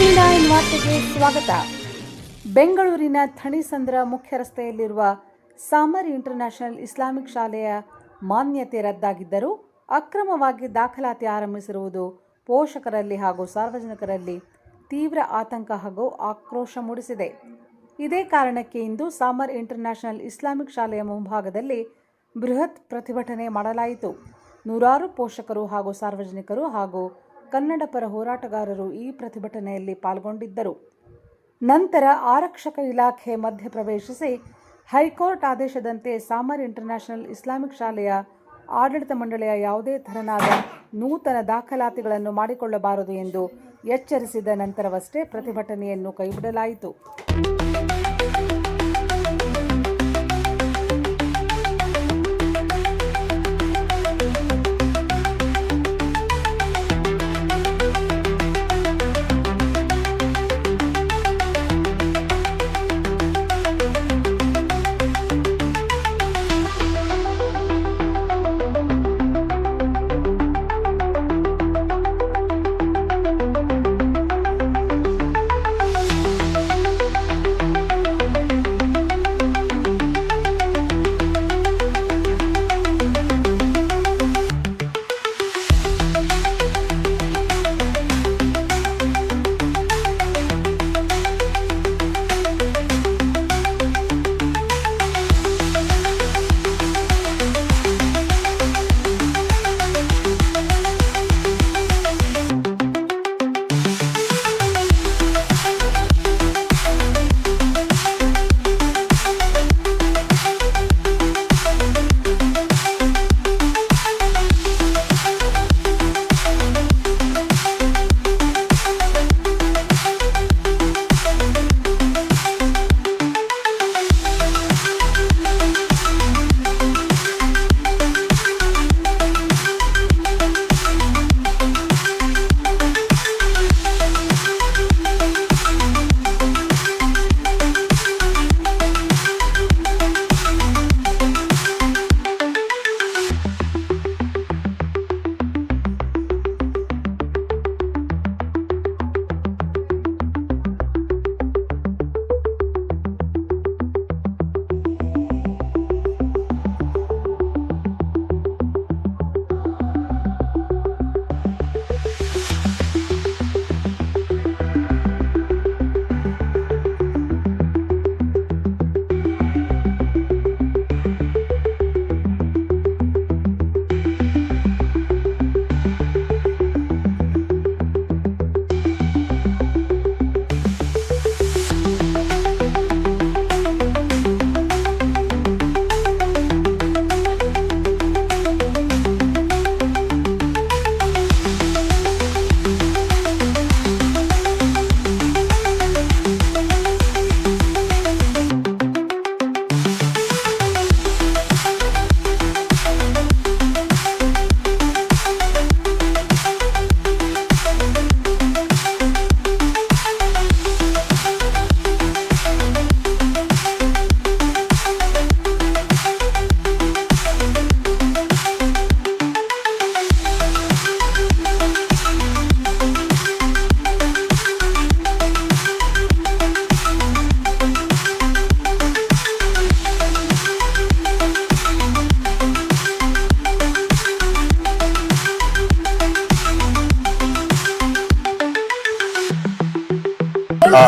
ಟಿ9 ವಾರ್ತೆಗೆ ಸ್ವಾಗತ. ಬೆಂಗಳೂರಿನ ಥಣಿಸಂದ್ರ ಮುಖ್ಯ ರಸ್ತೆಯಲ್ಲಿರುವ ಸಾಮರ್ ಇಂಟರ್ನ್ಯಾಷನಲ್ ಇಸ್ಲಾಮಿಕ್ ಶಾಲೆಯ ಮಾನ್ಯತೆ ರದ್ದಾಗಿದ್ದರೂ ಅಕ್ರಮವಾಗಿ ದಾಖಲಾತಿ ಆರಂಭಿಸಿರುವುದು ಪೋಷಕರಲ್ಲಿ ಹಾಗೂ ಸಾರ್ವಜನಿಕರಲ್ಲಿ ತೀವ್ರ ಆತಂಕ ಹಾಗೂ ಆಕ್ರೋಶ ಮೂಡಿಸಿದೆ. ಇದೇ ಕಾರಣಕ್ಕೆ ಇಂದು ಸಾಮರ್ ಇಂಟರ್ನ್ಯಾಷನಲ್ ಇಸ್ಲಾಮಿಕ್ ಶಾಲೆಯ ಮುಂಭಾಗದಲ್ಲಿ ಬೃಹತ್ ಪ್ರತಿಭಟನೆ ಮಾಡಲಾಯಿತು. ನೂರಾರು ಪೋಷಕರು ಹಾಗೂ ಸಾರ್ವಜನಿಕರು ಹಾಗೂ ಕನ್ನಡ ಪರ ಹೋರಾಟಗಾರರು ಈ ಪ್ರತಿಭಟನೆಯಲ್ಲಿ ಪಾಲ್ಗೊಂಡಿದ್ದರು. ನಂತರ ಆರಕ್ಷಕ ಇಲಾಖೆ ಮಧ್ಯಪ್ರವೇಶಿಸಿ ಹೈಕೋರ್ಟ್ ಆದೇಶದಂತೆ ಸಾಮರ್ ಇಂಟರ್ನ್ಯಾಷನಲ್ ಇಸ್ಲಾಮಿಕ್ ಶಾಲೆಯ ಆಡಳಿತ ಮಂಡಳಿಯ ಯಾವುದೇ ತರನಾದ ನೂತನ ದಾಖಲಾತಿಗಳನ್ನು ಮಾಡಿಕೊಳ್ಳಬಾರದು ಎಂದು ಎಚ್ಚರಿಸಿದ ನಂತರವಷ್ಟೇ ಪ್ರತಿಭಟನೆಯನ್ನು ಕೈಬಿಡಲಾಯಿತು.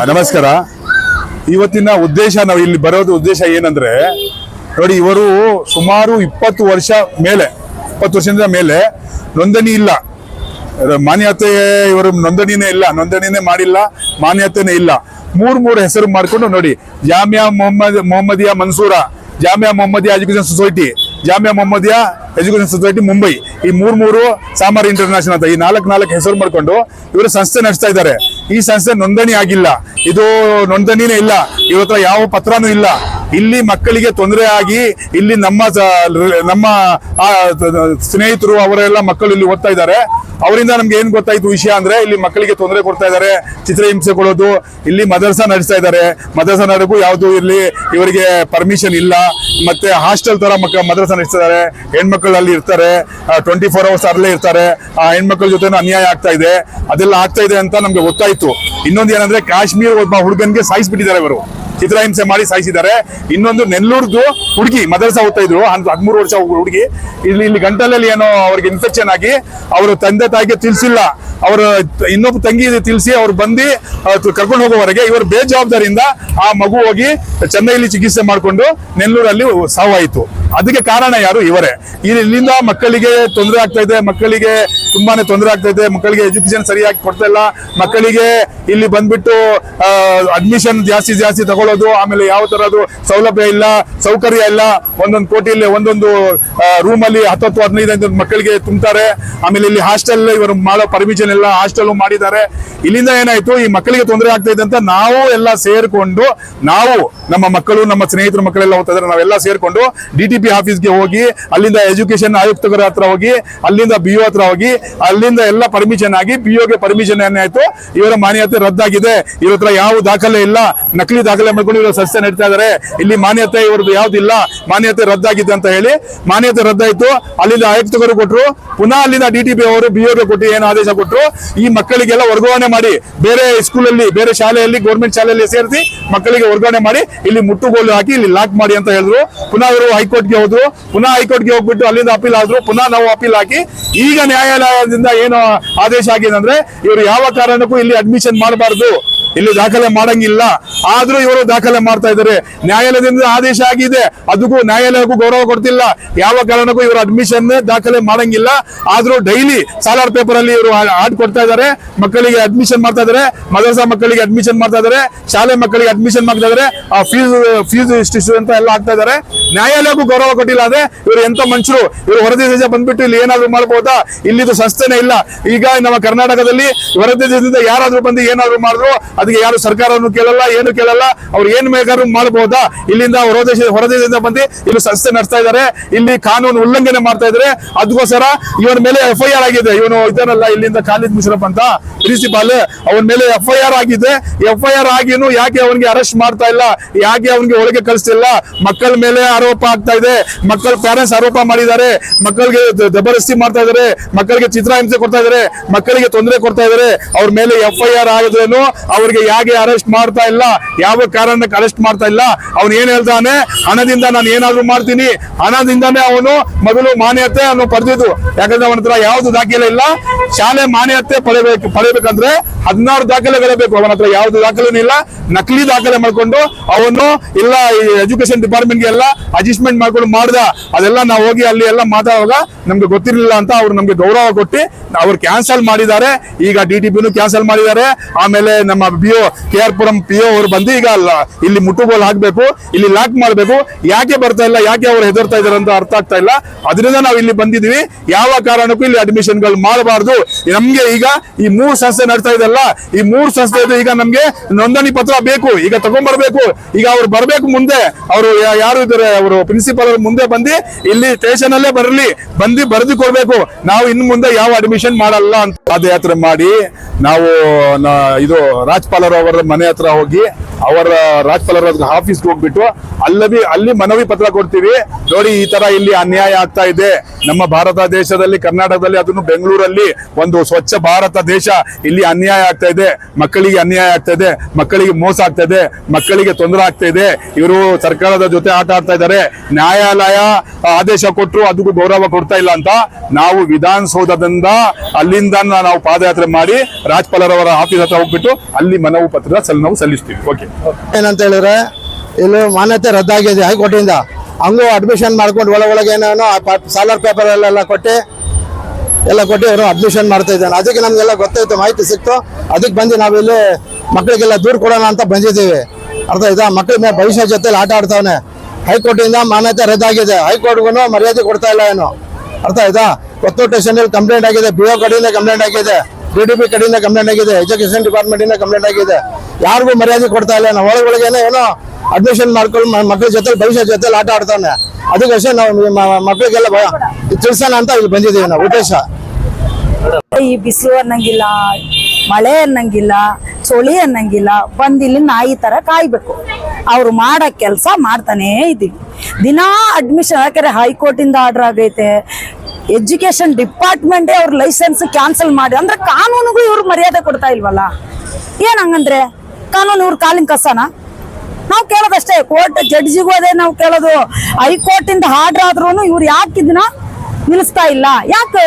ನಮಸ್ಕಾರ. ಇವತ್ತಿನ ಉದ್ದೇಶ, ನಾವು ಇಲ್ಲಿ ಬರೋದು ಉದ್ದೇಶ ಏನಂದ್ರೆ, ನೋಡಿ, ಇವರು ಸುಮಾರು 20 ವರ್ಷದಿಂದ ಮೇಲೆ ನೋಂದಣಿ ಇಲ್ಲ, ಮಾನ್ಯತೆ, ಇವರು ನೋಂದಣಿನೇ ಮಾಡಿಲ್ಲ, ಮಾನ್ಯತೆನೇ ಇಲ್ಲ. ಮೂರು ಹೆಸರು ಮಾಡ್ಕೊಂಡು ನೋಡಿ, Jamia Mohammadia Mansoora, Jamia Mohammadia education society, Jamia Mohammadia education society Mumbai, ಈ ಮೂರು ಸಾಮರ್ ಇಂಟರ್ನ್ಯಾಷನಲ್ ಅಂತ ಈ ನಾಲ್ಕು ಹೆಸರು ಮಾಡ್ಕೊಂಡು ಇವರು ಸಂಸ್ಥೆ ನಡೆಸ್ತಾ ಇದ್ದಾರೆ. ಈ ಸಂಸ್ಥೆ ನೋಂದಣಿ ಆಗಿಲ್ಲ, ಇದು ನೋಂದಣಿನೇ ಇಲ್ಲ, ಇವ್ರ ಹತ್ರ ಯಾವ ಪತ್ರನೂ ಇಲ್ಲ. ಇಲ್ಲಿ ಮಕ್ಕಳಿಗೆ ತೊಂದರೆ ಆಗಿ ಇಲ್ಲಿ ನಮ್ಮ ಸ್ನೇಹಿತರು ಅವರೆಲ್ಲ ಮಕ್ಕಳು ಇಲ್ಲಿ ಓದ್ತಾ ಇದ್ದಾರೆ. ಅವರಿಂದ ನಮ್ಗೆ ಏನ್ ಗೊತ್ತಾಯ್ತು ವಿಷಯ ಅಂದ್ರೆ, ಇಲ್ಲಿ ಮಕ್ಕಳಿಗೆ ತೊಂದರೆ ಕೊಡ್ತಾ ಇದ್ದಾರೆ, ಚಿತ್ರಹಿಂಸೆ ಕೊಡೋದು, ಇಲ್ಲಿ ಮದರ್ಸಾ ನಡೆಸ್ತಾ ಇದ್ದಾರೆ. ಮದರ್ಸಾ ನಡೆಗೂ ಯಾವುದು ಇಲ್ಲಿ ಇವರಿಗೆ ಪರ್ಮಿಷನ್ ಇಲ್ಲ, ಮತ್ತೆ ಹಾಸ್ಟೆಲ್ ತರ ಮದರ್ಸಾ ನಡೆಸ್ತಾ ಇದ್ದಾರೆ. ಹೆಣ್ಮಕ್ಳು ಹೆಣ್ಮಕ್ಳು ಅಲ್ಲಿ ಇರ್ತಾರೆ, 24 hours ಅಲ್ಲೇ ಇರ್ತಾರೆ. ಆ ಹೆಣ್ಮಕ್ಳ ಜೊತೆ ಅನ್ಯಾಯ ಆಗ್ತಾ ಇದೆ, ಅದೆಲ್ಲ ಆಗ್ತಾ ಇದೆ ಅಂತ ನಮ್ಗೆ ಗೊತ್ತಾಯ್ತು. ಇನ್ನೊಂದು ಏನಂದ್ರೆ ಕಾಶ್ಮೀರ ಒಬ್ಬ ಹುಡುಗನ್ಗೆ ಸಾಯಿಸ್ಬಿಟ್ಟಿದ್ದಾರೆ, ಇವರು ಚಿತ್ರಹಿಂಸೆ ಮಾಡಿ ಸಾಯಿಸಿದ್ದಾರೆ. ಇನ್ನೊಂದು ನೆಲ್ಲೂರ್ದು ಹುಡುಗಿ ಮದರಸಾ ಓದ್ತಾ ಇದ್ರು, 13 ವರ್ಷ ಹುಡುಗಿ, ಇಲ್ಲಿ ಗಂಟಲಲ್ಲಿ ಏನೋ ಅವ್ರಿಗೆ ಇನ್ಫೆಕ್ಷನ್ ಆಗಿ ಅವರು ತಂದೆ ತಾಯಿಗೆ ತಿಳಿಸಿಲ್ಲ, ಅವರ ಇನ್ನೊಬ್ಬ ತಂಗಿ ತಿಳಿಸಿ ಅವ್ರು ಬಂದು ಕರ್ಕೊಂಡು ಹೋಗೋವರೆಗೆ ಇವರು ಬೇಜವಾಬ್ದಾರಿಯಿಂದ ಆ ಮಗು ಹೋಗಿ ಚೆನ್ನೈಲಿ ಚಿಕಿತ್ಸೆ ಮಾಡಿಕೊಂಡು ನೆಲ್ಲೂರಲ್ಲಿ ಸಾವಾಯಿತು. ಅದಕ್ಕೆ ಕಾರಣ ಯಾರು? ಇವರೇ. ಇಲ್ಲಿಂದ ಮಕ್ಕಳಿಗೆ ತೊಂದರೆ ಆಗ್ತಾ ಇದೆ, ಮಕ್ಕಳಿಗೆ ತುಂಬಾನೇ ತೊಂದರೆ ಆಗ್ತಾ ಇದೆ, ಮಕ್ಕಳಿಗೆ ಎಜುಕೇಶನ್ ಸರಿಯಾಗಿ ಕೊಡ್ತಾ ಇಲ್ಲ, ಮಕ್ಕಳಿಗೆ ಇಲ್ಲಿ ಬಂದ್ಬಿಟ್ಟು ಅಡ್ಮಿಷನ್ ಜಾಸ್ತಿ ತಗೊಳ್ಳೋದು, ಆಮೇಲೆ ಯಾವ ತರದ್ದು ಸೌಲಭ್ಯ ಇಲ್ಲ, ಸೌಕರ್ಯ ಇಲ್ಲ. ಒಂದೊಂದು ಕೋಟಿಯಲ್ಲಿ ಒಂದೊಂದು ರೂಮ್ ಅಲ್ಲಿ 10-15 ಮಕ್ಕಳಿಗೆ ತುಂಬ್ತಾರೆ. ಆಮೇಲೆ ಇಲ್ಲಿ ಹಾಸ್ಟೆಲ್ ಇವರು ಮಾಡೋ ಪರ್ಮಿಷನ್ ಎಲ್ಲ ಹಾಸ್ಟೆಲ್ ಮಾಡಿದ್ದಾರೆ. ಇಲ್ಲಿಂದ ಏನಾಯ್ತು, ಈ ಮಕ್ಕಳಿಗೆ ತೊಂದರೆ ಆಗ್ತಾ ಇದೆ ಅಂತ ನಾವು ಎಲ್ಲ ಸೇರ್ಕೊಂಡು, ನಾವು ನಮ್ಮ ಮಕ್ಕಳು ನಮ್ಮ ಸ್ನೇಹಿತರ ಮಕ್ಕಳೆಲ್ಲ ಹೋಗ್ತಾ ಇದ್ದಾರೆ, ನಾವೆಲ್ಲ ಸೇರ್ಕೊಂಡು DTP ಆಫೀಸ್ಗೆ ಹೋಗಿ, ಅಲ್ಲಿಂದ ಎಜುಕೇಶನ್ ಆಯುಕ್ತರ ಹತ್ರ ಹೋಗಿ, ಅಲ್ಲಿಂದ BO ಹತ್ರ ಹೋಗಿ, ಅಲ್ಲಿಂದ ಎಲ್ಲ ಪರ್ಮಿಷನ್ ಆಗಿ BOಗೆ ಪರ್ಮಿಷನ್ ಏನಾಯ್ತು, ಇವರ ಮಾನ್ಯತೆ ರದ್ದಾಗಿದೆ, ಇವ್ರ ಹತ್ರ ಯಾವ ದಾಖಲೆ ಇಲ್ಲ, ನಕಲಿ ದಾಖಲೆ ಮಾಡ್ಕೊಂಡು ಇವರು ಸಸ್ಯ ನಡೀತಾ ಇದಾರೆ, ಇಲ್ಲಿ ಮಾನ್ಯತೆ ಇವ್ರದ್ದು ಯಾವ್ದಿಲ್ಲ, ಮಾನ್ಯತೆ ರದ್ದಾಗಿದೆ ಅಂತ ಹೇಳಿ ಮಾನ್ಯತೆ ರದ್ದಾಯ್ತು. ಅಲ್ಲಿಂದ ಆಯುಕ್ತರು ಕೊಟ್ಟರು, ಪುನಃ ಅಲ್ಲಿಂದ DTP ಅವರು BOಗೆ ಕೊಟ್ಟು ಏನು ಆದೇಶ ಕೊಟ್ಟರು, ಈ ಮಕ್ಕಳಿಗೆಲ್ಲ ವರ್ಗಾವಣೆ ಮಾಡಿ ಬೇರೆ ಸ್ಕೂಲಲ್ಲಿ, ಬೇರೆ ಶಾಲೆಯಲ್ಲಿ, ಗೌರ್ಮೆಂಟ್ ಶಾಲೆಯಲ್ಲಿ ಸೇರಿಸಿ ಮಕ್ಕಳಿಗೆ ವರ್ಗಾವಣೆ ಮಾಡಿ ಇಲ್ಲಿ ಮುಟ್ಟುಗೋಲು ಹಾಕಿ ಇಲ್ಲಿ ಲಾಕ್ ಮಾಡಿ ಅಂತ ಹೇಳಿದ್ರು. ಪುನಃ ಇವರು ಹೈಕೋರ್ಟ್ಗೆ ಹೋದ್ರು, ಪುನಃ ಹೈಕೋರ್ಟ್ಗೆ ಹೋಗ್ಬಿಟ್ಟು ಅಲ್ಲಿಂದ ಅಪೀಲ್ ಆದ್ರು, ಪುನಃ ನಾವು ಅಪೀಲ್ ಹಾಕಿ ಈಗ ನ್ಯಾಯಾಲಯದಿಂದ ಏನು ಆದೇಶ ಆಗಿದೆ ಅಂದ್ರೆ ಇವರು ಯಾವ ಕಾರಣಕ್ಕೂ ಇಲ್ಲಿ ಅಡ್ಮಿಷನ್ ಮಾಡಬಾರ್ದು, ಇಲ್ಲಿ ದಾಖಲೆ ಮಾಡಂಗಿಲ್ಲ. ಆದ್ರೂ ಇವರು ದಾಖಲೆ ಮಾಡ್ತಾ ಇದ್ದಾರೆ. ನ್ಯಾಯಾಲಯದಿಂದ ಆದೇಶ ಆಗಿದೆ, ಅದಕ್ಕೂ ನ್ಯಾಯಾಲಯಕ್ಕೂ ಗೌರವ ಕೊಡ್ತಿಲ್ಲ. ಯಾವ ಕಾರಣಕ್ಕೂ ಇವರು ಅಡ್ಮಿಷನ್ ದಾಖಲೆ ಮಾಡಂಗಿಲ್ಲ. ಆದ್ರೂ ಡೈಲಿ ಸಾಲಾರ್ ಪೇಪರ್ ಅಲ್ಲಿ ಇವರು ಆಡ್ ಕೊಡ್ತಾ ಇದ್ದಾರೆ, ಮಕ್ಕಳಿಗೆ ಅಡ್ಮಿಷನ್ ಮಾಡ್ತಾ ಇದ್ದಾರೆ, ಮದರಸಾ ಮಕ್ಕಳಿಗೆ ಅಡ್ಮಿಷನ್ ಮಾಡ್ತಾ ಇದ್ದಾರೆ, ಶಾಲೆ ಮಕ್ಕಳಿಗೆ ಅಡ್ಮಿಷನ್ ಮಾಡ್ತಾ ಇದ್ದಾರೆ, ಆ ಫೀಸ್ ಇಷ್ಟಿಷ್ಟು ಅಂತ ಎಲ್ಲ ಆಗ್ತಾ ಇದ್ದಾರೆ. ನ್ಯಾಯಾಲಯಕ್ಕೂ ಗೌರವ ಕೊಟ್ಟಿಲ್ಲ. ಅದೇ ಇವರು ಎಂತ ಮನುಷ್ಯರು, ಇವರು ಹೊರದೇಶ ಬಂದ್ಬಿಟ್ಟು ಇಲ್ಲಿ ಏನಾದ್ರು ಮಾಡ್ಬೋದಾ? ಇಲ್ಲಿದು ಸಂಸ್ಥೆನೇ ಇಲ್ಲ. ಈಗ ನಮ್ಮ ಕರ್ನಾಟಕದಲ್ಲಿ ಹೊರದೇಶದಿಂದ ಯಾರಾದ್ರೂ ಬಂದು ಏನಾದ್ರು ಮಾಡಿದ್ರು ಅದಕ್ಕೆ ಯಾರು ಸರ್ಕಾರವನ್ನು ಕೇಳಲ್ಲ, ಏನು ಕೇಳಲ್ಲ, ಅವ್ರು ಏನ್ ಬೇಕಾದ್ರೂ ಮಾಡಬಹುದಾ? ಇಲ್ಲಿಂದ ಹೊರದೇಶದಿಂದ ಬಂದು ಇಲ್ಲಿ ಸಂಸ್ಥೆ ನಡೆಸ್ತಾ ಇದ್ದಾರೆ, ಇಲ್ಲಿ ಕಾನೂನು ಉಲ್ಲಂಘನೆ ಮಾಡ್ತಾ ಇದ್ದಾರೆ. ಅದಕ್ಕೋಸ್ಕರ ಇವನ ಮೇಲೆ FIR ಆಗಿದೆ. ಇವನು ಇದನ್ನಲ್ಲ, ಇಲ್ಲಿಂದ ಖಾಲಿದ್ ಮುಷರಫ್ ಅಂತ ಪ್ರಿನ್ಸಿಪಾಲ್, ಅವನ ಮೇಲೆ FIR ಆಗಿದೆ. FIR ಆಗಿನೂ ಯಾಕೆ ಅವನಿಗೆ ಅರೆಸ್ಟ್ ಮಾಡ್ತಾ ಇಲ್ಲ, ಯಾಕೆ ಅವನಿಗೆ ಒಳಗೆ ಕಳಿಸ್ತಿಲ್ಲ? ಮಕ್ಕಳ ಮೇಲೆ ಆರೋಪ ಆಗ್ತಾ ಇದೆ, ಮಕ್ಕಳ ಪ್ಯಾರೆಂಟ್ಸ್ ಆರೋಪ ಮಾಡಿದ್ದಾರೆ, ಮಕ್ಕಳಿಗೆ ಜಬರ್ದಸ್ತಿ ಮಾಡ್ತಾ ಇದ್ದಾರೆ, ಮಕ್ಕಳಿಗೆ ಚಿತ್ರಹಿಂಸೆ ಕೊಡ್ತಾ ಇದ್ದಾರೆ, ಮಕ್ಕಳಿಗೆ ತೊಂದರೆ ಕೊಡ್ತಾ ಇದ್ದಾರೆ. ಅವ್ರ ಮೇಲೆ FIR ಆಗಿದ್ರೇನು ಅವ್ರಿಗೆ ಯಾಕೆ ಅರೆಸ್ಟ್ ಮಾಡ್ತಾ ಇಲ್ಲ? ಯಾವ ಕಾರಣಕ್ಕೆ ಅರೆಸ್ಟ್ ಮಾಡ್ತಾ ಇಲ್ಲ? ಅವನು ಏನ್ ಹೇಳ್ತಾನೆ, ಹಣದಿಂದ ನಾನು ಏನಾದ್ರು ಮಾಡ್ತೀನಿ, ಹಣದಿಂದಾನೇ ಅವನು ಮೊದಲು ಮಾನ್ಯತೆ ಅನ್ನು ಪಡೆದಿದ್ದು. ಯಾಕಂದ್ರೆ ಅವನ ಹತ್ರ ಯಾವ್ದು ದಾಖಲೆ ಇಲ್ಲ. ಶಾಲೆ ಮಾನ್ಯತೆ ಪಡೆಯಬೇಕಂದ್ರೆ 16 ದಾಖಲೆಗಳೇ ಬೇಕು. ಅವನ ಹತ್ರ ಯಾವ್ದು ದಾಖಲೆನೂ ಇಲ್ಲ. ನಕಲಿ ದಾಖಲೆ ಮಾಡ್ಕೊಂಡು ಅವನು ಇಲ್ಲ ಎಜುಕೇಶನ್ ಡಿಪಾರ್ಟ್ಮೆಂಟ್ಗೆ ಎಲ್ಲ ಅಡ್ಜಸ್ಟ್ಮೆಂಟ್ ಮಾಡ್ಕೊಂಡು ಮಾಡ್ದ. ಅದೆಲ್ಲ ನಾವು ಹೋಗಿ ಅಲ್ಲಿ ಎಲ್ಲ ಮಾತಾಡುವಾಗ ನಮ್ಗೆ ಗೊತ್ತಿರಲಿಲ್ಲ ಅಂತ ಅವ್ರು ನಮ್ಗೆ ಗೌರವ ಕೊಟ್ಟು ಅವ್ರು ಕ್ಯಾನ್ಸಲ್ ಮಾಡಿದ್ದಾರೆ. ಈಗ DTPನೂ ಕ್ಯಾನ್ಸಲ್ ಮಾಡಿದ್ದಾರೆ. ಆಮೇಲೆ ನಮ್ಮ BO KR ಪುರಂ PO ಅವರು ಬಂದು ಈಗ ಇಲ್ಲಿ ಮುಟ್ಟುಗೋಲು ಹಾಕ್ಬೇಕು, ಇಲ್ಲಿ ಲಾಕ್ ಮಾಡ್ಬೇಕು. ಯಾಕೆ ಬರ್ತಾ ಇಲ್ಲ, ಯಾಕೆ ಅವ್ರು ಹೆದರ್ತಾ ಇದಾರೆ ಅಂತ ಅರ್ಥ ಆಗ್ತಾ ಇಲ್ಲ. ಅದರಿಂದ ನಾವು ಇಲ್ಲಿ ಬಂದಿದೀವಿ. ಯಾವ ಕಾರಣಕ್ಕೂ ಇಲ್ಲಿ ಅಡ್ಮಿಷನ್ ಗಳು ಮಾಡಬಾರ್ದು. ನಮ್ಗೆ ಈಗ ಈ 3 ಸಂಸ್ಥೆ ನಡ್ತಾ ಇದೆಲ್ಲ, ಈ 3 ಸಂಸ್ಥೆ ಈಗ ನಮ್ಗೆ ನೋಂದಣಿ ಪತ್ರ ಬೇಕು, ಈಗ ತಗೊಂಡ್ಬರ್ಬೇಕು. ಈಗ ಅವ್ರು ಬರ್ಬೇಕು, ಮುಂದೆ ಅವರು ಯಾರು ಇದ್ದಾರೆ, ಅವರು ಪ್ರಿನ್ಸಿಪಾಲ್ ಅವ್ರ ಮುಂದೆ ಬಂದು ಇಲ್ಲಿ ಸ್ಟೇಷನ್ ಅಲ್ಲೇ ಬರಲಿ, ಬಂದು ಬರೆದು ಕೊಡ್ಬೇಕು. ನಾವು ಇನ್ನು ಮುಂದೆ ಯಾವ ಅಡ್ಮಿಷನ್ ಮಾಡಲ್ಲ ಅಂತ ಪಾದಯಾತ್ರೆ ಮಾಡಿ ನಾವು ಇದು ರಾಜ್ಪಾಲರ್ ಅವರ ಮನೆ ಹತ್ರ ಹೋಗಿ, ಅವರ ರಾಜ್ಪಾಲರ್ ಆಫೀಸ್ಗೆ ಹೋಗ್ಬಿಟ್ಟು ಅಲ್ಲಿ ಮನವಿ ಪತ್ರ ಕೊಡ್ತೀವಿ. ನೋಡಿ, ಈ ತರ ಇಲ್ಲಿ ಅನ್ಯಾಯ ಆಗ್ತಾ ಇದೆ ನಮ್ಮ ಭಾರತ ದೇಶದಲ್ಲಿ, ಕರ್ನಾಟಕದಲ್ಲಿ, ಅದನ್ನು ಬೆಂಗಳೂರಲ್ಲಿ ಒಂದು ಸ್ವಚ್ಛ ಭಾರತ ದೇಶ. ಇಲ್ಲಿ ಅನ್ಯಾಯ ಆಗ್ತಾ ಇದೆ, ಮಕ್ಕಳಿಗೆ ಅನ್ಯಾಯ ಆಗ್ತಾ ಇದೆ, ಮಕ್ಕಳಿಗೆ ಮೋಸ ಆಗ್ತಾ ಇದೆ, ಮಕ್ಕಳಿಗೆ ತೊಂದರೆ ಆಗ್ತಾ ಇದೆ. ಇವರು ಸರ್ಕಾರದ ಜೊತೆ ಆಟ ಆಡ್ತಾ ಇದ್ದಾರೆ. ನ್ಯಾಯಾಲಯ ಆದೇಶ ಕೊಟ್ಟರು, ಅದಕ್ಕೂ ಗೌರವ ಕೊಡ್ತಾ ಇಲ್ಲ ಅಂತ ನಾವು ವಿಧಾನಸೌಧದಿಂದ ಅಲ್ಲಿಂದ ನಾವು ಪಾದಯಾತ್ರೆ ಮಾಡಿ ರಾಜ್ಪಾಲರ್ ಅವರ ಆಫೀಸ್ ಹತ್ರ ಹೋಗ್ಬಿಟ್ಟು ಅಲ್ಲಿ ಮನವಿ ಪತ್ರ ನಾವು ಸಲ್ಲಿಸ್ತೀವಿ. ಓಕೆ, ಏನಂತ ಹೇಳಿದ್ರೆ ಇಲ್ಲಿ ಮಾನ್ಯತೆ ರದ್ದಾಗಿದೆ ಹೈಕೋರ್ಟ್ ಇಂದ. ಹಂಗೂ ಅಡ್ಮಿಷನ್ ಮಾಡ್ಕೊಂಡು ಒಳಗೆ ಏನೇನೋ ಸಾಲರ್ ಪೇಪರ್ ಎಲ್ಲ ಕೊಟ್ಟು ಅವರು ಅಡ್ಮಿಷನ್ ಮಾಡ್ತಾ ಇದ್ದಾನೆ. ಅದಕ್ಕೆ ನಮಗೆಲ್ಲ ಗೊತ್ತಾಯ್ತು, ಮಾಹಿತಿ ಸಿಕ್ತು. ಅದಕ್ಕೆ ಬಂದು ನಾವಿಲ್ಲಿ ಮಕ್ಕಳಿಗೆಲ್ಲ ದೂರ ಕೊಡೋಣ ಅಂತ ಬಂದಿದ್ದೀವಿ. ಅರ್ಥ ಆಯ್ತಾ? ಮಕ್ಕಳ ಮೇಲೆ ಭವಿಷ್ಯ ಜೊತೆಲಿ ಆಟ ಆಡ್ತಾವನೆ. ಹೈಕೋರ್ಟಿಂದ ಮಾನ್ಯತೆ ರದ್ದಾಗಿದೆ, ಹೈಕೋರ್ಟ್ಗೂ ಮರ್ಯಾದೆ ಕೊಡ್ತಾ ಇಲ್ಲ ಏನು. ಅರ್ಥ ಆಯ್ತಾ? ಕೊತ್ತೂರು ಸ್ಟೇಷನಲ್ಲಿ ಕಂಪ್ಲೇಂಟ್ ಆಗಿದೆ, BO ಕಡೆಯಿಂದ ಕಂಪ್ಲೇಂಟ್ ಆಗಿದೆ, DTP ಕಡೆಯಿಂದ ಕಂಪ್ಲೇಂಟ್ ಆಗಿದೆ, ಎಜುಕೇಶನ್ ಡಿಪಾರ್ಟ್ಮೆಂಟ್ ಇಂದ ಕಂಪ್ಲೇಂಟ್ ಆಗಿದೆ. ಯಾರಿಗೂ ಮರ್ಯಾದೆ ಕೊಡ್ತಾ ಇಲ್ಲ. ನಾವು ಒಳಗೇನೆ ಏನೋ ಅಡ್ಮಿಷನ್ ಮಾಡ್ಕೊಂಡು ಮಕ್ಕಳ ಜೊತೆ ಭವಿಷ್ಯ ಜೊತೆಲಿ ಆಟ ಆಡ್ತಾನೆ. ಅದಕ್ಕೋಸ್ಕರ ನಾವು ಮಕ್ಕಳಿಗೆಲ್ಲ ತಿಳಿಸೋಣ ಅಂತ ಇಲ್ಲಿ ಬಂದಿದ್ದೀವಿ ನಾವು ಉದ್ದೇಶ. ಈ ಬಿಸಿಲು ಅನ್ನಂಗಿಲ್ಲ, ಮಳೆ ಅನ್ನಂಗಿಲ್ಲ, ಚಳಿ ಅನ್ನಂಗಿಲ್ಲ. ಬಂದಿಲ್ಲಿ ನಾಯಿ ತರ ಕಾಯ್ಬೇಕು. ಅವ್ರು ಮಾಡೋ ಕೆಲಸ ಮಾಡ್ತಾನೇ ಇದ್ದೀವಿ. ದಿನಾ ಅಡ್ಮಿಷನ್, ಯಾಕಂದ್ರೆ ಹೈಕೋರ್ಟಿಂದ ಆರ್ಡರ್ ಆಗೈತೆ, ಎಜುಕೇಶನ್ ಡಿಪಾರ್ಟ್ಮೆಂಟೇ ಅವ್ರ ಲೈಸೆನ್ಸ್ ಕ್ಯಾನ್ಸಲ್ ಮಾಡಿ, ಅಂದ್ರೆ ಕಾನೂನಿಗೂ ಇವ್ರು ಮರ್ಯಾದೆ ಕೊಡ್ತಾ ಇಲ್ವಲ್ಲ. ಏನ್ ಹಂಗಂದ್ರೆ ಕಾನೂನು ಇವ್ರ ಕಾಲಿನ ಕಸನ? ನಾವು ಕೇಳೋದಷ್ಟೇ, ಕೋರ್ಟ್ ಜಡ್ಜಿಗೂ ಅದೇ ನಾವು ಕೇಳೋದು. ಹೈಕೋರ್ಟಿಂದ ಆರ್ಡರ್ ಆದ್ರೂ ಇವ್ರು ಯಾಕೆ ಇದನ್ನ ನಿಲ್ಲಿಸ್ತಾ ಇಲ್ಲ? ಯಾಕೆ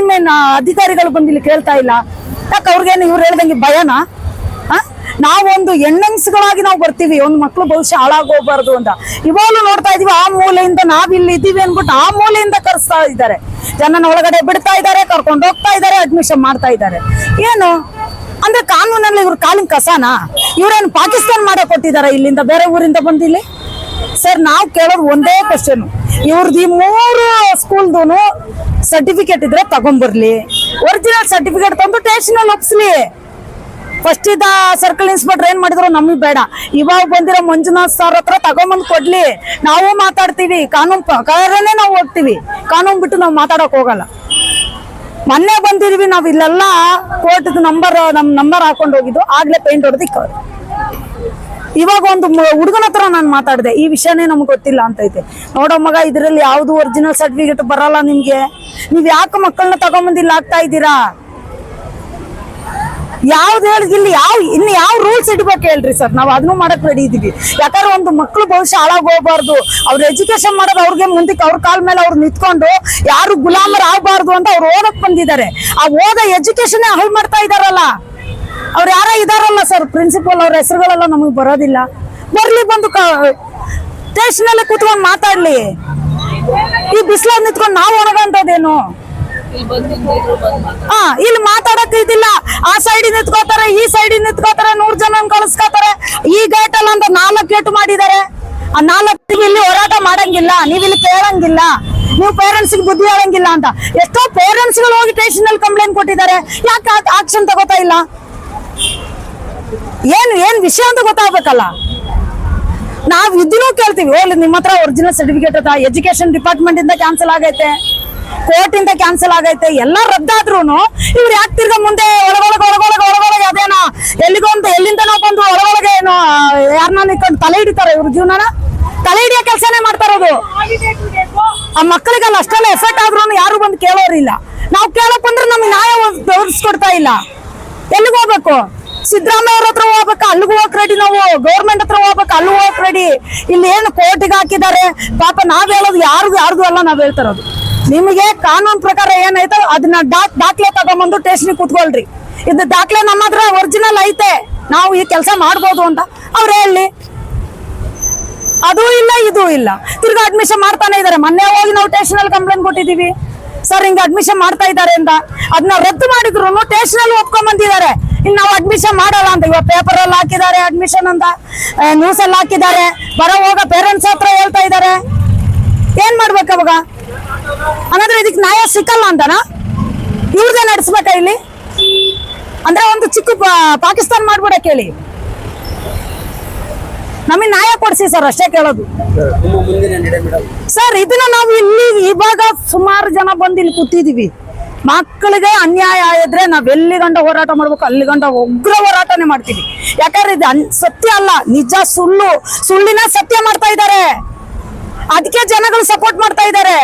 ಮೇನ್ ಅಧಿಕಾರಿಗಳು ಬಂದು ಇಲ್ಲಿ ಕೇಳ್ತಾ ಇಲ್ಲ? ಯಾಕೆ ಅವ್ರಿಗೇನು ಇವ್ರು ಹೇಳ್ದಂಗೆ ಭಯನಾ? ನಾವೊಂದು ಹೆಣ್ಣಂಗ್ಸ್ಗಳಾಗಿ ನಾವು ಬರ್ತೀವಿ, ಒಂದು ಮಕ್ಳು ಭವಿಷ್ಯ ಹಾಳಾಗೋಗ್ಬಾರ್ದು ಅಂತ. ಇವಾಗಲೂ ನೋಡ್ತಾ ಇದೀವಿ, ಆ ಮೂಲೆಯಿಂದ ನಾವಿಲ್ಲಿ ಇದ್ದೀವಿ ಅನ್ಬಿಟ್ಟು ಆ ಮೂಲೆಯಿಂದ ಕರೆಸ್ತಾ ಇದ್ದಾರೆ, ಜನನ ಒಳಗಡೆ ಬಿಡ್ತಾ ಇದ್ದಾರೆ, ಕರ್ಕೊಂಡು ಹೋಗ್ತಾ ಇದ್ದಾರೆ, ಅಡ್ಮಿಷನ್ ಮಾಡ್ತಾ ಇದ್ದಾರೆ. ಏನು ಅಂದ್ರೆ ಕಾನೂನಲ್ಲಿ ಇವ್ರ ಕಾಲಿನ ಕಸನಾ? ಇವ್ರೇನು ಪಾಕಿಸ್ತಾನ ಮಾಡಕ್ ಕೊಟ್ಟಿದ್ದಾರೆ ಇಲ್ಲಿಂದ ಬೇರೆ ಊರಿಂದ ಬಂದಿಲ್ಲಿ? ಸರ್, ನಾವು ಕೇಳೋದು ಒಂದೇ ಕ್ವಶನ್, ಇವ್ರದ್ದು ಈ 3 ಸ್ಕೂಲ್ದು ಸರ್ಟಿಫಿಕೇಟ್ ಇದ್ರೆ ತಗೊಂಡ್ಬರ್ಲಿ, ಒರಿಜಿನಲ್ ಸರ್ಟಿಫಿಕೇಟ್ ತಂದು ಸ್ಟೇಷನಲ್ಲಿ ಒಪ್ಸ್ಲಿ. ಫಸ್ಟ್ ಇದ್ದ ಸರ್ಕಲ್ ಇನ್ಸ್ಪೆಕ್ಟರ್ ಏನ್ ಮಾಡಿದ್ರು ನಮಗೆ ಬೇಡ, ಇವಾಗ ಬಂದಿರೋ ಮಂಜುನಾಥ್ ಸರ್ ಹತ್ರ ತಗೊಂಬಂದ್ ಕೊಡ್ಲಿ, ನಾವು ಮಾತಾಡ್ತೀವಿ, ಕಾನೂನು ಪ್ರಕಾರನೇ ನಾವು ಹೋಗ್ತೀವಿ, ಕಾನೂನು ಬಿಟ್ಟು ನಾವು ಮಾತಾಡಕ್ ಹೋಗಲ್ಲ. ಮೊನ್ನೆ ಬಂದಿದ್ವಿ ನಾವು, ಇಲ್ಲೆಲ್ಲ ಕೋರ್ಟ್ ನಮ್ ನಂಬರ್ ಹಾಕೊಂಡು ಹೋಗಿದ್ದು, ಆಗ್ಲೇ ಪೇಂಟ್ ಹೊಡೆದಿಕ್ಕವ್ರು. ಇವಾಗ ಒಂದು ಹುಡುಗನ ಹತ್ರ ನಾನು ಮಾತಾಡಿದೆ, ಈ ವಿಷಯನೇ ನಮ್ಗೆ ಗೊತ್ತಿಲ್ಲ ಅಂತೈತೆ. ನೋಡೋ ಮಗ, ಇದ್ರಲ್ಲಿ ಯಾವ್ದು ಒರಿಜಿನಲ್ ಸರ್ಟಿಫಿಕೇಟ್ ಬರಲ್ಲ ನಿಮ್ಗೆ, ನೀವ್ ಯಾಕೆ ಮಕ್ಕಳನ್ನ ತಗೊಂಬಂದಿಲ್ಲ ಆಗ್ತಾ ಇದ್ದೀರಾ? ಯಾವ್ದು ಹೇಳಿದ್ ಇಲ್ಲಿ ಇನ್ನು ಯಾವ ರೂಲ್ಸ್ ಇಡ್ಬೇಕು ಹೇಳ್ರಿ ಸರ್, ನಾವು ಅದನ್ನು ಮಾಡಕ್ ರೆಡಿ ಇದೀವಿ. ಯಾಕಂದ್ರೆ ಒಂದು ಮಕ್ಳು ಭವಿಷ್ಯ ಹಾಳಾಗೋಗ್ಬಾರ್ದು, ಅವ್ರ ಎಜುಕೇಶನ್ ಮಾಡೋದು ಅವ್ರಿಗೆ ಮುಂದಕ್ಕೆ ಅವ್ರ ಕಾಲ ಮೇಲೆ ಅವ್ರು ನಿಂತ್ಕೊಂಡು ಯಾರು ಗುಲಾಮರ್ ಆಗ್ಬಾರ್ದು ಅಂತ ಅವ್ರು ಓದಕ್ ಬಂದಿದ್ದಾರೆ. ಆ ಓದ ಎಜುಕೇಶನ್ ಹಾಳು ಮಾಡ್ತಾ ಇದಾರಲ್ಲ, ಅವ್ರು ಯಾರ ಇದಾರಲ್ಲ ಸರ್, ಪ್ರಿನ್ಸಿಪಲ್, ಅವ್ರ ಹೆಸರುಗಳೆಲ್ಲ ನಮಗ್ ಬರೋದಿಲ್ಲ. ಬರ್ಲಿ, ಬಂದು ಸ್ಟೇಷನ್ ಕೂತ್ಕೊಂಡು ಮಾತಾಡ್ಲಿ. ಈ ಬಿಸಿಲಾಗ ನಿಂತ್ಕೊಂಡು ನಾವು ಒಣಗಂತದೇನು? ಇಲ್ಲಿ ಮಾತಾಡಕ್ ಇದಿಲ್ಲ. ಆ ಸೈಡ್ ನಿಂತ್ಕೋತಾರೆ, ಈ ಸೈಡ್ ನಿಂತ್ಕೋತಾರೆ, 100 ಜನ ಕಳಿಸ್ಕೋತಾರೆ. ಈ ಗೇಟ್ ಅಲ್ಲ ಅಂತ 4 ಗೇಟ್ ಮಾಡಿದ್ದಾರೆ. ಆ 4 ಇಲ್ಲಿ ಹೋರಾಟ ಮಾಡಂಗಿಲ್ಲ, ನೀವ್ ಇಲ್ಲಿ ಕೇಳಂಗಿಲ್ಲ, ನೀವು ಪೇರೆಂಟ್ಸ್ ಬುದ್ಧಿ ಹೇಳಂಗಿಲ್ಲ ಅಂತ. ಎಷ್ಟೋ ಪೇರೆಂಟ್ಸ್ ಗಳು ಹೋಗಿ ಸ್ಟೇಷನ್ ಕಂಪ್ಲೇಂಟ್ ಕೊಟ್ಟಿದ್ದಾರೆ, ಯಾಕೆ ಆಕ್ಷನ್ ತಗೋತಾ ಇಲ್ಲ? ಏನ್ ವಿಷಯ ಅಂತ ಗೊತ್ತಾಗ್ಬೇಕಲ್ಲ. ನಾವ್ ಇದನ್ನು ಕೇಳ್ತೀವಿ, ಓ ನಿಮ್ಮ ಹತ್ರ ಒರಿಜಿನಲ್ ಸರ್ಟಿಫಿಕೇಟ್ ಅದ, ಎಜುಕೇಶನ್ ಡಿಪಾರ್ಟ್ಮೆಂಟ್ ಇಂದ ಕ್ಯಾನ್ಸಲ್ ಆಗೈತೆ, ಕೋರ್ಟ್ ಇಂದ ಕ್ಯಾನ್ಸಲ್ ಆಗೈತೆ, ಎಲ್ಲ ರದ್ದಾದ್ರೂ ಇವ್ರು ಯಾಕೆ ತಿರ್ಗಾ ಮುಂದೆ ಒಳಗೊಳಗೆ ಅದೇನೋ ಎಲ್ಲಿಂದ ನಾವು ಬಂದು ಒಳಗೊಳಗೆ ಏನೋ ಯಾರನ್ನ ನಿಂತ್ಕೊಂಡು ತಲೆ ಹಿಡಿತಾರೆ, ಇವ್ರ ಜೀವನನ ತಲೆ ಹಿಡಿಯೋ ಕೆಲಸನೇ ಮಾಡ್ತಾ ಇರೋದು. ಆ ಮಕ್ಕಳಿಗೆಲ್ಲ ಅಷ್ಟೆಲ್ಲ ಎಫೆಕ್ಟ್ ಆದ್ರೂ ಯಾರು ಬಂದು ಕೇಳೋರಿಲ್ಲ. ನಾವು ಕೇಳಕ್ ಬಂದ್ರೆ ನಮ್ಗೆ ನ್ಯಾಯ ಒದಗಿಸ್ಕೊಡ್ತಾ ಇಲ್ಲ. ಎಲ್ಲಿಗೆ ಹೋಗ್ಬೇಕು? ಸಿದ್ದರಾಮಯ್ಯ ಅವ್ರ ಹತ್ರ ಹೋಗ್ಬೇಕು, ಅಲ್ಲಿಗೂ ಹೋಗಕ್ ರೆಡಿ. ನಾವು ಗೌರ್ಮೆಂಟ್ ಹತ್ರ ಹೋಗ್ಬೇಕು, ಅಲ್ಲೂ ಹೋಗಕ್ ರೆಡಿ. ಇಲ್ಲಿ ಏನು ಕೋರ್ಟಿಗೆ ಹಾಕಿದ್ದಾರೆ ಪಾಪ. ನಾವ್ ಹೇಳೋದು ಯಾರ್ದು ಅಲ್ಲ, ನಾವ್ ಹೇಳ್ತಾರೋದು ನಿಮಗೆ ಕಾನೂನು ಪ್ರಕಾರ ಏನೈತೆ ಅದನ್ನ ದಾಖಲೆ ತಗೊಂಬಂದು ಸ್ಟೇಷನ್ ಕೂತ್ಕೊಳ್ರಿ. ಇದು ದಾಖಲೆ ನಮ್ಮ ಹತ್ರ ಒರಿಜಿನಲ್ ಐತೆ, ನಾವು ಈ ಕೆಲಸ ಮಾಡ್ಬೋದು ಅಂತ ಅವ್ರು ಹೇಳಿ. ಅದು ಇಲ್ಲ, ಇದು ಇಲ್ಲ, ತಿರ್ಗಾ ಅಡ್ಮಿಷನ್ ಮಾಡ್ತಾನೆ ಇದಾರೆ. ಮೊನ್ನೆ ಹೋಗಿ ನಾವು ಸ್ಟೇಷನ್ ಕಂಪ್ಲೇಂಟ್ ಕೊಟ್ಟಿದೀವಿ, ಸರ್ ಹಿಂಗ ಅಡ್ಮಿಷನ್ ಮಾಡ್ತಾ ಇದ್ದಾರೆ ಅಂತ. ಅದನ್ನ ರದ್ದು ಮಾಡಿದ್ರು ಸ್ಟೇಷನ್ ಒಪ್ಕೊಂಡ್ ಬಂದಿದ್ದಾರೆ. ಇನ್ನು ನಾವು ಅಡ್ಮಿಷನ್ ಮಾಡಲ್ಲ ಅಂತ ಇವಾಗ ಪೇಪರ್ ಅಲ್ಲಿ ಹಾಕಿದ್ದಾರೆ ಅಡ್ಮಿಷನ್ ಅಂತ, ನ್ಯೂಸ್ ಅಲ್ಲಿ ಹಾಕಿದ್ದಾರೆ. ಹೋಗ ಪೇರೆಂಟ್ಸ್ ಹತ್ರ ಹೇಳ್ತಾ ಇದ್ದಾರೆ. ಏನ್ ಮಾಡ್ಬೇಕು ಅವಾಗ? ಹಂಗಂದ್ರೆ ಇದಕ್ಕೆ ನ್ಯಾಯ ಸಿಕ್ಕಲ್ಲ ಅಂತನಾ? ಇವ್ರದೇ ನಡೆಸ್ಬೇಕ ಇಲ್ಲಿ? ಅಂದ್ರೆ ಒಂದು ಚಿಕ್ಕ ಪಾಕಿಸ್ತಾನ ಮಾಡ್ಬಿಡಕ್ ಹೇಳಿ, ನಮಗೆ ನ್ಯಾಯ ಕೊಡ್ಸಿ ಸರ್, ಅಷ್ಟೇ ಕೇಳೋದು ಸರ್. ಇದನ್ನ ನಾವು ಇಲ್ಲಿ ಇವಾಗ ಸುಮಾರು ಜನ ಬಂದು ಇಲ್ಲಿ ಕೂತಿದೀವಿ. ಮಕ್ಕಳಿಗೆ ಅನ್ಯಾಯ ಆದ್ರೆ ನಾವ್ ಎಲ್ಲಿ ಗಂಟ ಹೋರಾಟ ಮಾಡ್ಬೇಕು, ಅಲ್ಲಿ ಗಂಟ ಉಗ್ರ ಹೋರಾಟನೇ ಮಾಡ್ತೀವಿ. ಯಾಕಂದ್ರೆ ಇದು ಸತ್ಯ ಅಲ್ಲ, ನಿಜ ಸುಳ್ಳಿನ ಸತ್ಯ ಮಾಡ್ತಾ ಇದ್ದಾರೆ. ಅದಕ್ಕೆ ಜನಗಳು ಸಪೋರ್ಟ್ ಮಾಡ್ತಾ ಇದ್ದಾರೆ.